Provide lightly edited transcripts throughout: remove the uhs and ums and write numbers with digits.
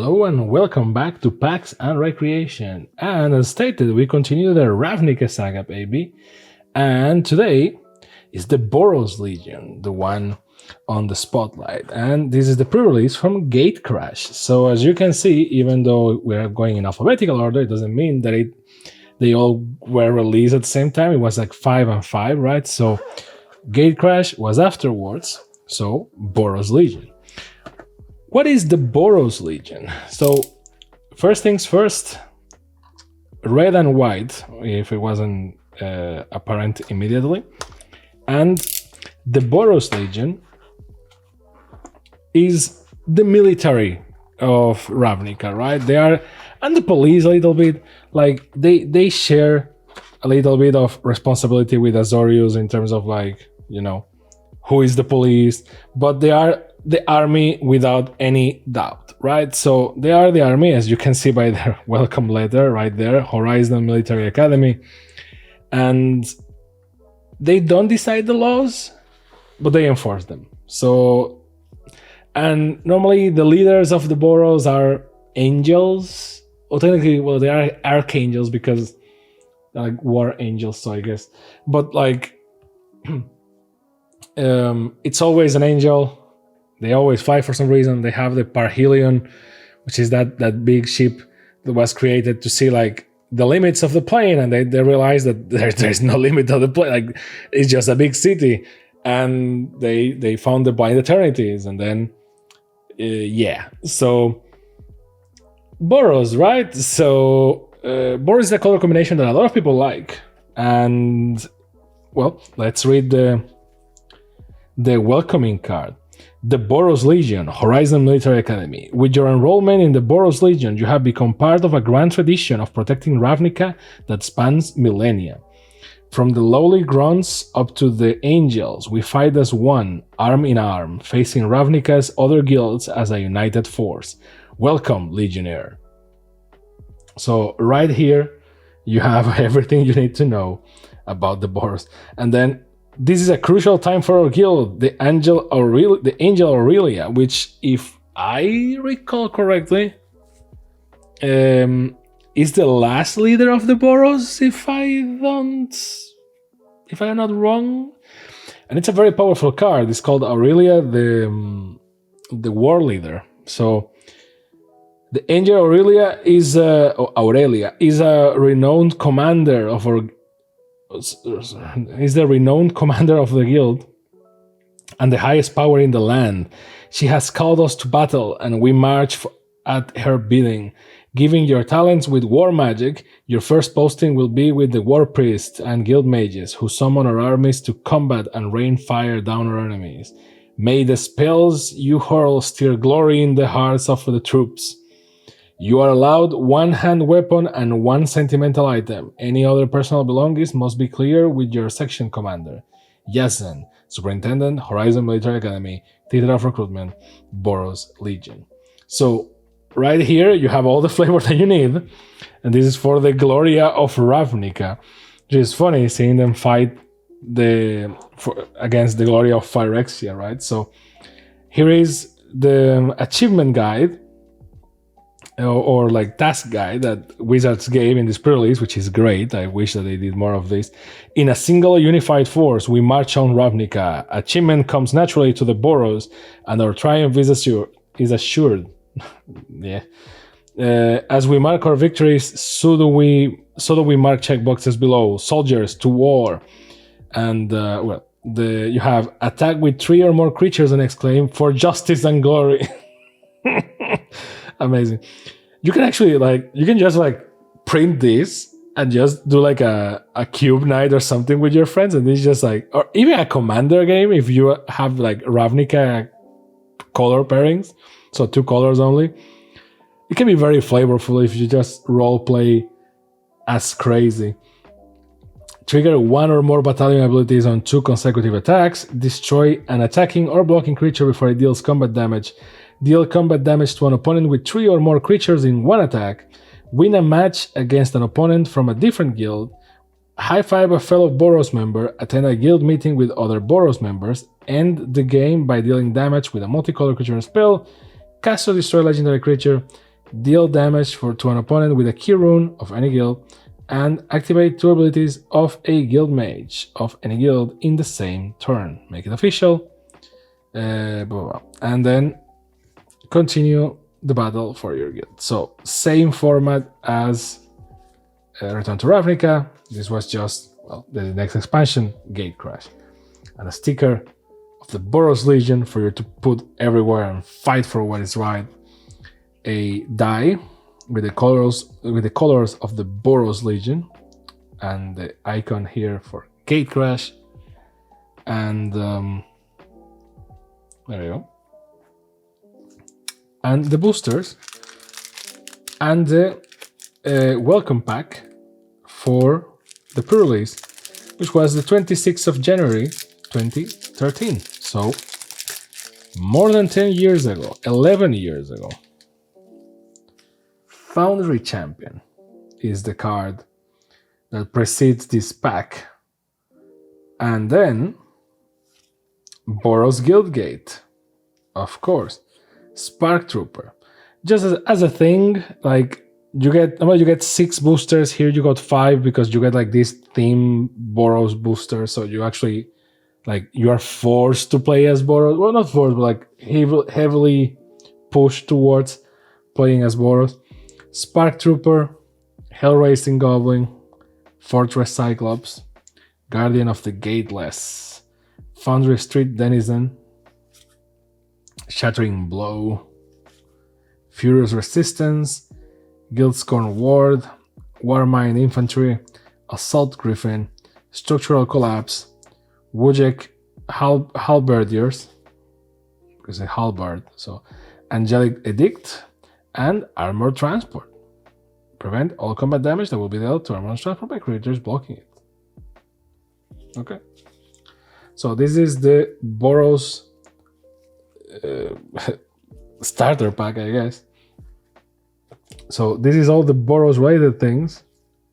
Hello and welcome back to PAX and Recreation. And as stated, we continue the Ravnica saga, baby. And today is the Boros Legion, the one on the spotlight. And this is the pre-release from Gatecrash. So as you can see, even though we're going in alphabetical order, it doesn't mean that they all were released at the same time. It was like 5 and 5, right? So Gatecrash was afterwards. So Boros Legion. What is the Boros Legion? So, first things first, red and white, if it wasn't apparent immediately. And the Boros Legion is the military of Ravnica, right? They are, and the police a little bit, like, they share a little bit of responsibility with Azorius in terms of, like, you know, who is the police, but they are the army without any doubt, right? So they are the army, as you can see by their welcome letter right there, Horizon Military Academy. And they don't decide the laws, but they enforce them. So, and normally the leaders of the Boros are angels. Well, technically, well, they are archangels because they're like war angels, so I guess. But like, it's always an angel. They always fly for some reason. They have the Parhelion, which is that big ship that was created to see like the limits of the plane, and they realize that there's no limit of the plane. Like it's just a big city, and they found the Blind Eternities, and then yeah. So Boros, right? So Boros is a color combination that a lot of people like, and well, let's read the welcoming card. The Boros Legion, Horizon Military Academy. With your enrollment in the Boros Legion, you have become part of a grand tradition of protecting Ravnica that spans millennia. From the lowly grunts up to the angels, we fight as one, arm in arm, facing Ravnica's other guilds as a united force. Welcome, Legionnaire. So right here, you have everything you need to know about the Boros. And then this is a crucial time for our guild, the Angel Aurelia, which, if I recall correctly, is the last leader of the Boros, if I'm not wrong. And it's a very powerful card. It's called Aurelia, the war leader. So the Angel Aurelia is a renowned commander of our. Is the renowned commander of the guild and the highest power in the land. She has called us to battle, and we march at her bidding. Giving your talents with war magic, your first posting will be with the war priests and guild mages, who summon our armies to combat and rain fire down our enemies. May the spells you hurl stir glory in the hearts of the troops. You are allowed one hand weapon and one sentimental item. Any other personal belongings must be cleared with your section commander. Yasen, Superintendent, Horizon Military Academy, Theater of Recruitment, Boros Legion. So right here you have all the flavor that you need, and this is for the Gloria of Ravnica. Which is funny seeing them fight against the Gloria of Phyrexia, right? So here is the achievement guide, or like task guide that Wizards gave in this pre-release, which is great. I wish that they did more of this. In a single unified force, we march on Ravnica. Achievement comes naturally to the Boros, and our triumph is assured. Yeah. As we mark our victories, so do we mark checkboxes below. Soldiers to war, and you have attack with 3 or more creatures and exclaim for justice and glory. Amazing. You can actually just print this and just do like a cube night or something with your friends, and it's just like, or even a commander game if you have like Ravnica color pairings, so 2 colors only. It can be very flavorful if you just role play as crazy. Trigger 1 or more battalion abilities on 2 consecutive attacks. Destroy an attacking or blocking creature before it deals combat damage. Deal combat damage to an opponent with 3 or more creatures in 1 attack. Win a match against an opponent from a different guild. High-five a fellow Boros member. Attend a guild meeting with other Boros members. End the game by dealing damage with a multicolor creature spell. Cast or destroy legendary creature. Deal damage to an opponent with a key rune of any guild, and activate 2 abilities of a guild mage of any guild in the same turn. Make it official. Blah, blah, blah. And then continue the battle for your guild. So same format as Return to Ravnica. This was just, well, the next expansion, Gate Crash. And a sticker of the Boros Legion for you to put everywhere and fight for what is right. A die with the colors of the Boros Legion, and the icon here for Gate Crash, and there you go, and the boosters, and the welcome pack for the pre-release, which was the 26th of January 2013. So more than 10 years ago, 11 years ago. Foundry Champion is the card that precedes this pack. And then Boros Guildgate, of course. Spark Trooper. Just as a thing, like you get 6 boosters. Here you got 5 because you get like this theme Boros booster. So you actually, like, you are forced to play as Boros. Well, not forced, but like heavily pushed towards playing as Boros. Spark Trooper, Hell Racing Goblin, Fortress Cyclops, Guardian of the Gateless, Foundry Street Denizen, Shattering Blow, Furious Resistance, Guildscorn Ward, Warmind Infantry, Assault Griffin, Structural Collapse, Wujek Halberdiers, because it's halberd, so Angelic Edict, and Armor Transport. Prevent all combat damage that will be dealt to Armor Transport by creatures blocking it. Okay. So this is the Boros starter pack, I guess. So this is all the Boros related things.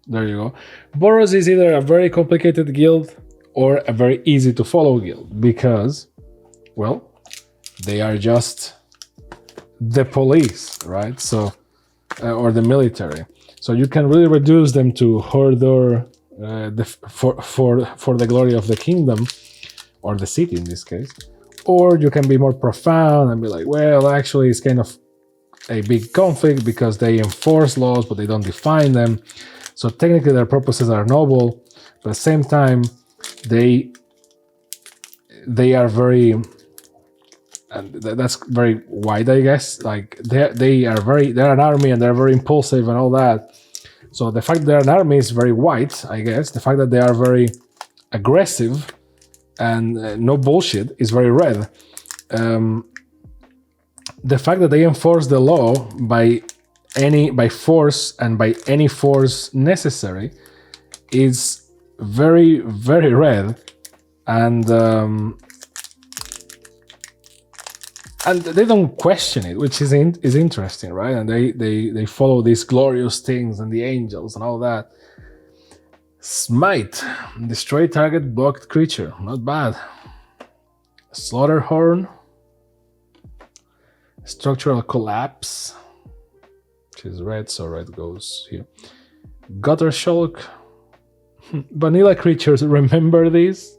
There you go. Boros is either a very complicated guild or a very easy to follow guild because, well, they are just the police, right? So, or the military. So you can really reduce them to Hordor, for the glory of the kingdom, or the city in this case. Or you can be more profound and be like, well, actually, it's kind of a big conflict because they enforce laws, but they don't define them. So technically, their purposes are noble, but at the same time, they are very. And that's very wide, I guess. Like they're an army and they're very impulsive and all that. So the fact that they're an army is very wide, I guess. The fact that they are very aggressive and no bullshit is very red. The fact that they enforce the law by force and by any force necessary is very, very red. And they don't question it, which is interesting, right? And they follow these glorious things and the angels and all that. Smite, destroy target blocked creature, not bad. Slaughterhorn, structural collapse, which is red, so red goes here. Gutter Shulk, vanilla creatures, remember these?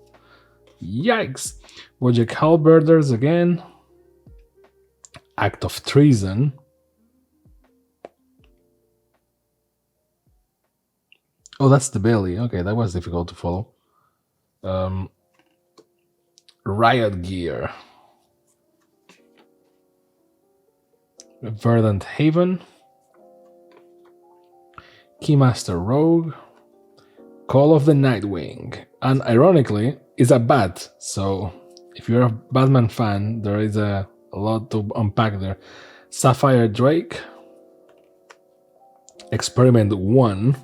Yikes! Wojek Halberders again. Act of Treason. Oh, that's the belly. Okay, that was difficult to follow. Riot Gear. Verdant Haven. Keymaster Rogue. Call of the Nightwing. And ironically, is a bat. So if you're a Batman fan, there is a lot to unpack there. Sapphire Drake. Experiment 1.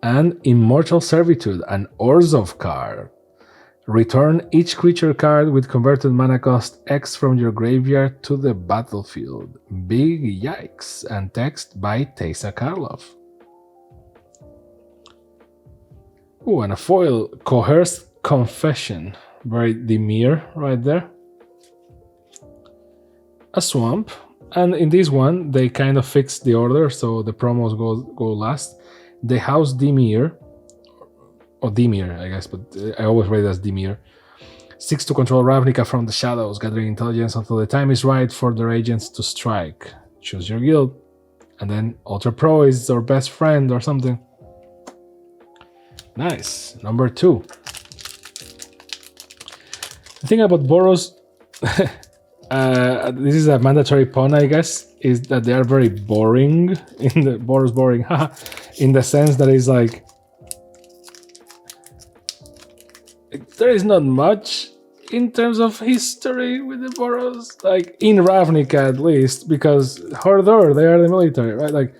And Immortal Servitude, an Orzhov card. Return each creature card with converted mana cost X from your graveyard to the battlefield. Big yikes. And text by Teysa Karlov. Oh, and a foil, Coerced Confession. Very demure right there. A swamp, And in this one, they kind of fixed the order, so the promos go last. The House Dimir, or Dimir, I guess, but I always read it as Dimir, seeks to control Ravnica from the shadows, gathering intelligence until the time is right for their agents to strike. Choose your guild. And then Ultra Pro is our best friend or something. Nice. Number 2. The thing about Boros, this is a mandatory pun, I guess, is that they are very boring. In the Boros boring, in the sense that it's like there is not much in terms of history with the Boros, like in Ravnica at least, because Hordor, they are the military, right? Like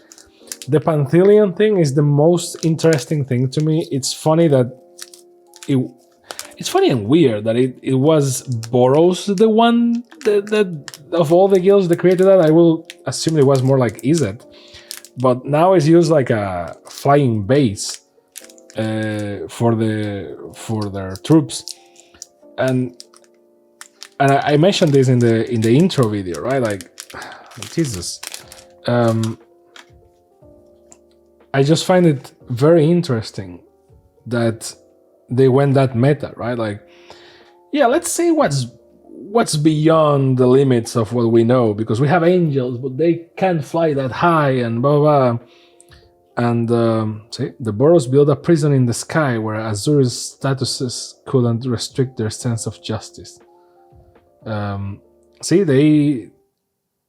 the Pantheon thing is the most interesting thing to me. It's funny that it's funny and weird that it was Boros the one that of all the guilds that created that. I will assume it was more like Izzet, but now it's used like a flying base for their troops. And I mentioned this in the intro video, right? Like, Jesus. I just find it very interesting that they went that meta, right? Like, yeah, let's see what's beyond the limits of what we know, because we have angels, but they can't fly that high and blah blah. And see, the Boros built a prison in the sky where Azur's statuses couldn't restrict their sense of justice. See, they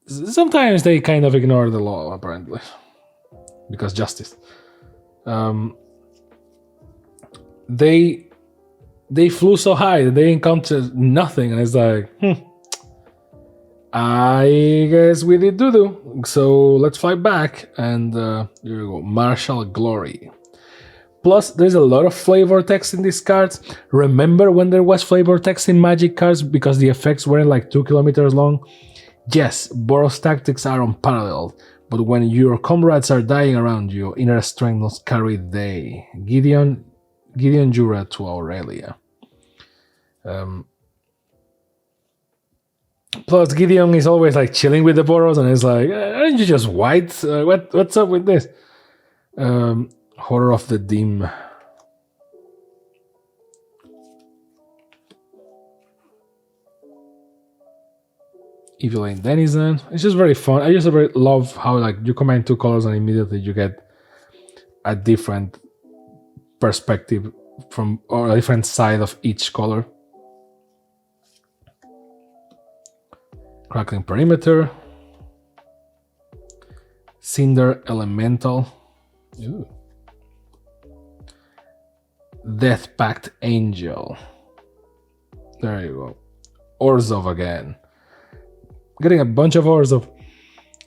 sometimes they kind of ignore the law, apparently, because justice. They flew so high that they encountered nothing, and it's like, I guess we did doo-doo, so let's fly back, and here we go, Martial Glory. Plus, there's a lot of flavor text in these cards. Remember when there was flavor text in Magic cards because the effects weren't like 2 kilometers long? Yes, Boros tactics are unparalleled, but when your comrades are dying around you, inner strength must carry they. Gideon Jura to Aurelia. Plus, Gideon is always like chilling with the Boros, and it's like, aren't you just white? What's up with this? Horror of the Dim. Evil Lane Denizen. It's just very fun. I just love how like you combine 2 colors and immediately you get a different perspective from, or a different side of each color. Crackling Perimeter. Cinder Elemental. Ooh. Death Pact Angel. There you go. Orzhov again. Getting a bunch of Orzhov.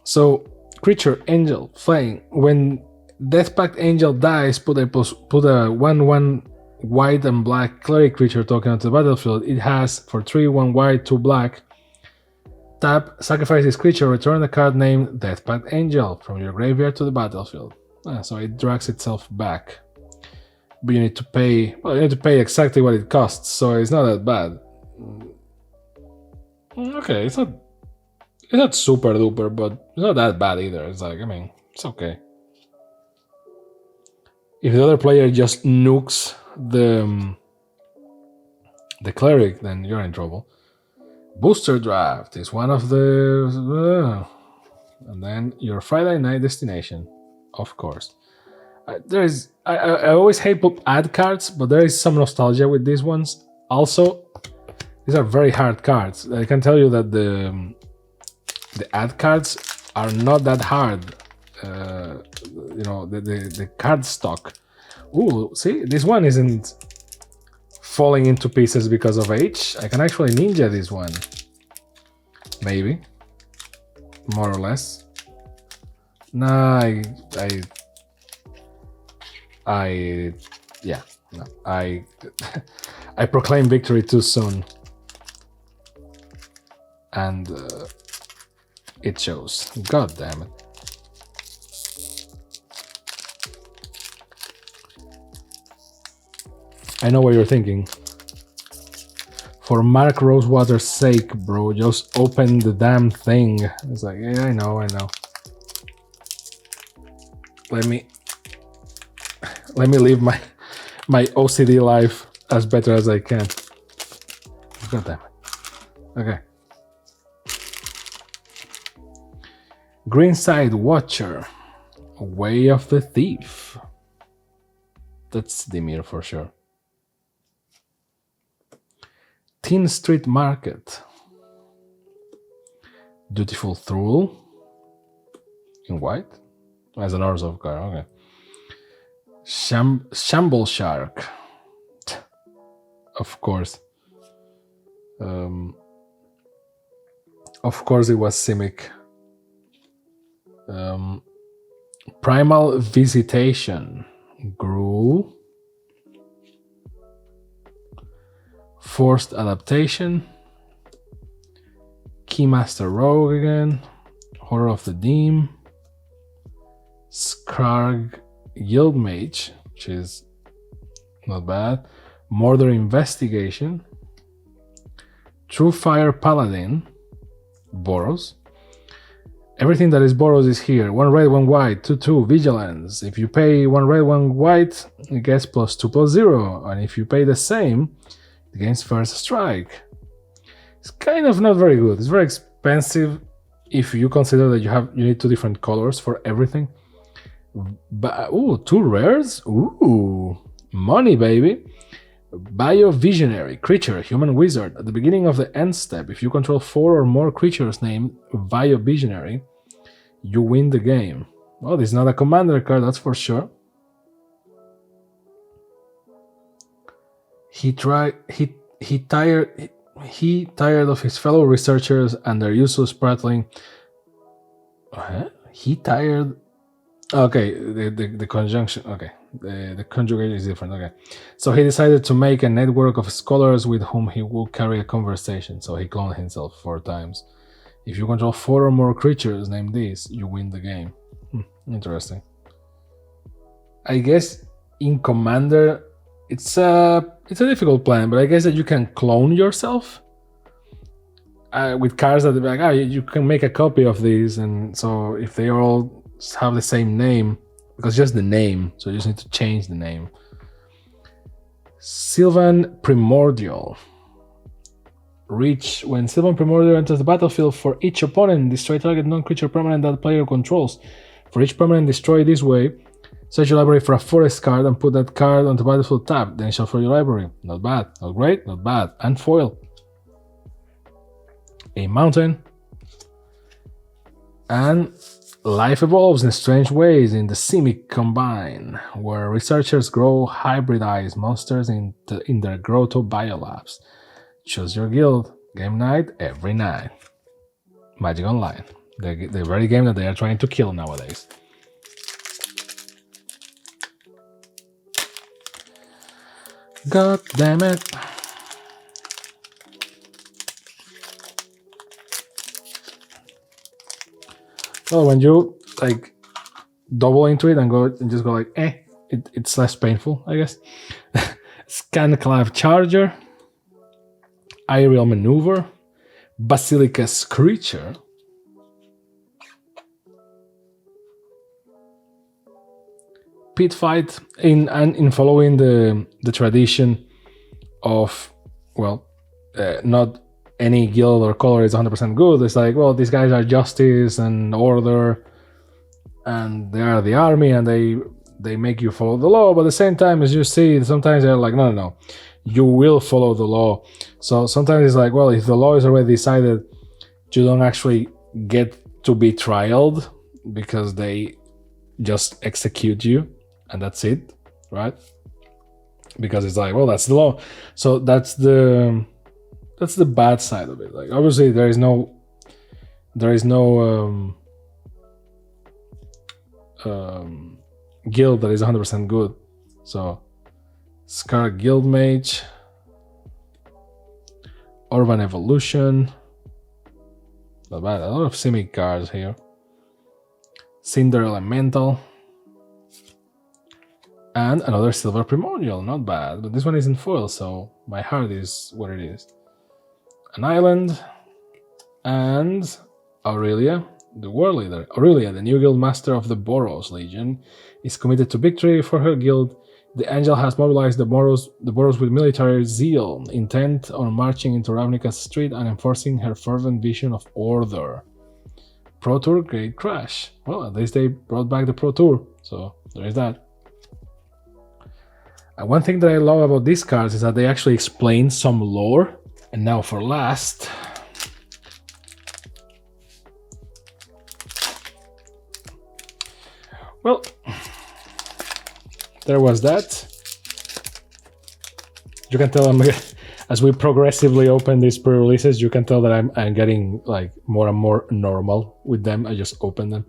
So, creature, angel, flying. When Death Pact Angel dies, put a 1/1 white and black cleric creature token onto the battlefield. It has, for 3, 1 white, 2 black. Tap, sacrifice this creature, return the card named Death Pact Angel from your graveyard to the battlefield. So it drags itself back. But you need to pay, well, you need to pay exactly what it costs, so it's not that bad. Okay, it's not super duper, but it's not that bad either. It's like, I mean, it's okay. If the other player just nukes the cleric, then you're in trouble. Booster Draft is one of the... and then your Friday night destination, of course. I always hate ad cards, but there is some nostalgia with these ones. Also, these are very hard cards. I can tell you that the ad cards are not that hard. The card stock. Ooh, see, this one isn't falling into pieces because of H. I can actually ninja this one. Maybe. More or less. Nah, I proclaim victory too soon. And it shows. God damn it. I know what you're thinking. For Mark Rosewater's sake, bro, just open the damn thing. It's like, yeah, I know. Let me live my OCD life as better as I can. God damn it. Okay. Greenside Watcher. Way of the Thief. That's Dimir for sure. Teen Street Market. Dutiful Thrall. In white? As an Orzhov card, okay. Shamble Shark. Of course. Of course it was Simic. Primal Visitation. Gruul. Forced Adaptation. Keymaster Rogue again. Horror of the Deem. Skrarg Guildmage, which is not bad. Murder Investigation. True Fire Paladin. Boros. Everything that is Boros is here. 1 red, 1 white, 2/2 Vigilance. If you pay 1 red, 1 white, it gets +2/+0. And if you pay the same, it gains First Strike. It's kind of not very good. It's very expensive if you consider that you need 2 different colors for everything. But 2 rares? Ooh, money, baby. Bio-Visionary creature, human wizard. At the beginning of the end step, if you control 4 or more creatures named Bio-Visionary, you win the game. Well, this is not a commander card, that's for sure. He tired of his fellow researchers and their useless prattling. He tired. Okay, the conjunction. Okay, the conjugate is different. Okay, so he decided to make a network of scholars with whom he will carry a conversation. So he cloned himself 4 times. If you control 4 or more creatures named this, you win the game. Interesting. I guess in Commander, it's a difficult plan, but I guess that you can clone yourself with cards that like, you can make a copy of these, and so if they all have the same name, because just the name, so you just need to change the name. Sylvan Primordial. When Sylvan Primordial enters the battlefield, for each opponent, destroy target non-creature permanent that player controls. For each permanent destroyed this way, search your library for a forest card and put that card on the battlefield tab, then shuffle your library. Not bad, not great, not bad. And foil. A mountain. And life evolves in strange ways in the Simic Combine, where researchers hybridize monsters in their Grotto biolabs. Choose your guild. Game night every night. Magic Online. The very game that they are trying to kill nowadays. God damn it. Well, when you like double into it and just go like, it's less painful, I guess. Scanclav Charger, Aerial Maneuver, Basilicus Creature, Pit Fight, in following the tradition of, well, not any guild or color is 100% good. It's like, well, these guys are justice and order, and they are the army, and they make you follow the law. But at the same time, as you see, sometimes they're like, no, you will follow the law. So sometimes it's like, well, if the law is already decided, you don't actually get to be trialed because they just execute you, and that's it, right? Because it's like, well, that's the law. So that's the bad side of it. Like, obviously there is no guild that is 100% good. So Scar Guildmage, Urban Evolution, not bad. A lot of Simic cards here. Cinder Elemental, and another Silver Primordial, not bad. But this one is in foil, so my heart is what it is. an island, and Aurelia, the war leader. Aurelia, the new guild master of the Boros Legion, is committed to victory for her guild. The angel has mobilized the Boros with military zeal, intent on marching into Ravnica's street and enforcing her fervent vision of order. Pro Tour Great Crash. Well, at least they brought back the Pro Tour, so there is that. And one thing that I love about these cards is that they actually explain some lore. And now for last, well, there was that. You can tell as we progressively open these pre-releases, you can tell that I'm getting like more and more normal with them. I just open them.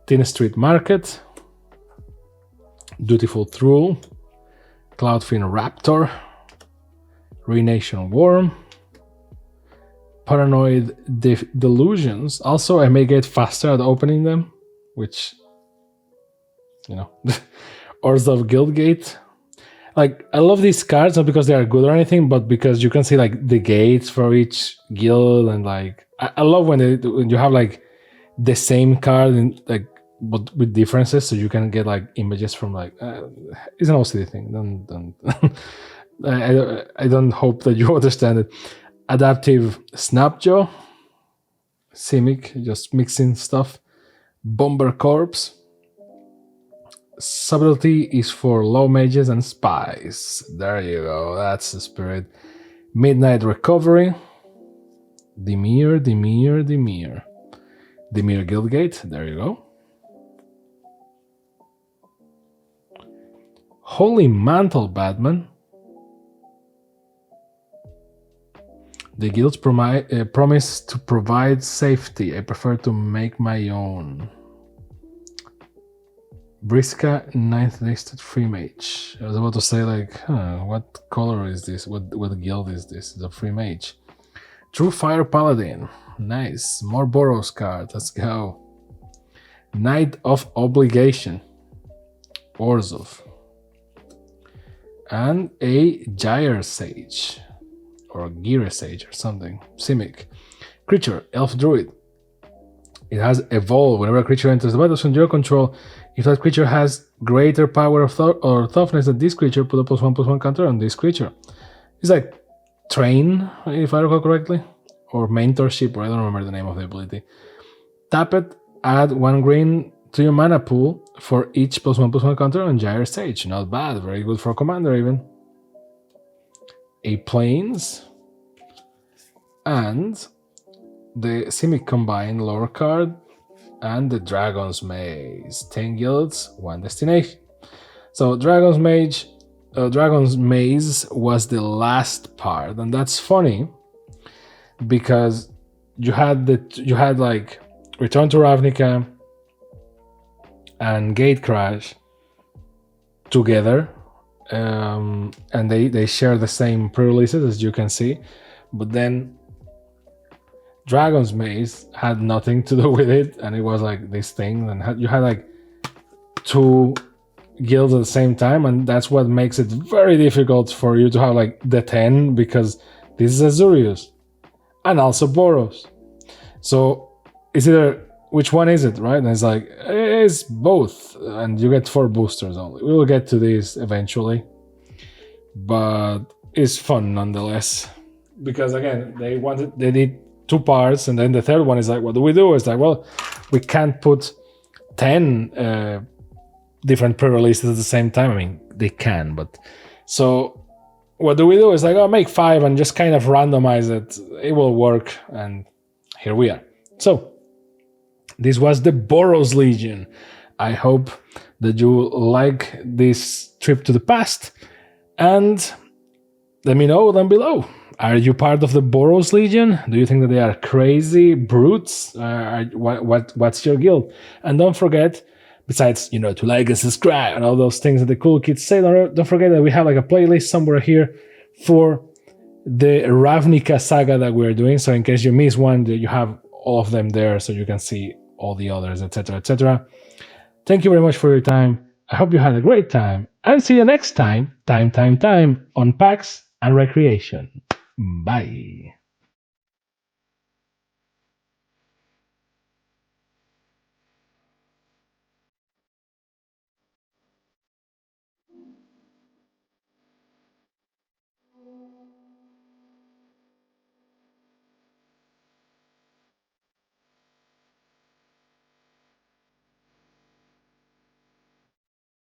Teen Street Market, Dutiful Thrall, Cloudfin Raptor, Renation Worm, Paranoid Delusions. Also, I may get faster at opening them, which, you know, Orzhov Guildgate. Like, I love these cards, not because they are good or anything, but because you can see like the gates for each guild, and like I love when you have like the same card in like but with differences, so you can get like images from like it's an OCD thing. Don't I don't hope that you understand it. Adaptive Snapjaw, Simic, just mixing stuff. Bomber Corpse. Subtlety is for low mages and spies. There you go, that's the spirit. Midnight Recovery. Dimir Guildgate, there you go. Holy Mantle Batman. The guilds promise to provide safety. I prefer to make my own. Briska, 9th listed free mage. I was about to say like, what color is this? What guild is this? It's a free mage. True Fire Paladin. Nice. More Boros card. Let's go. Knight of Obligation. Orzhov. And a Gyre Sage. Or Gyre Sage or something. Simic. Creature. Elf Druid. It has Evolve. Whenever a creature enters the battlefield under your control, if that creature has greater power of or toughness than this creature, put a +1/+1 counter on this creature. It's like Train, if I recall correctly, or Mentorship, or I don't remember the name of the ability. Tap it, add 1 green to your mana pool for each +1/+1 counter on Gyre Sage. Not bad, very good for Commander even. A Plains, and the Simic Combine lore card, and the Dragon's Maze. 10 guilds, 1 destination. So Dragon's Maze was the last part, and that's funny because you had like Return to Ravnica and Gate Crash together, and they share the same pre-releases, as you can see, but then Dragon's Maze had nothing to do with it, and it was like this thing, and you had like 2 guilds at the same time, and that's what makes it very difficult for you to have like the 10, because this is Azurius and also Boros. So it's either, which one is it, right? And it's like, it's both, and you get 4 boosters only. We will get to this eventually, but it's fun nonetheless, because again, they did 2 parts, and then the third one is like, what do we do? It's like, well, we can't put 10 different pre-releases at the same time. I mean, they can, but so what do we do? It's like, oh, make 5 and just kind of randomize it. It will work, and here we are. So this was the Boros Legion. I hope that you like this trip to the past, and let me know down below. Are you part of the Boros Legion? Do you think that they are crazy brutes? What's your guild? And don't forget, besides, to like and subscribe and all those things that the cool kids say, don't forget that we have like a playlist somewhere here for the Ravnica saga that we're doing. So in case you miss one, you have all of them there, so you can see all the others, etc., etc. Thank you very much for your time. I hope you had a great time, and see you next time on PAX and Recreation. Bye.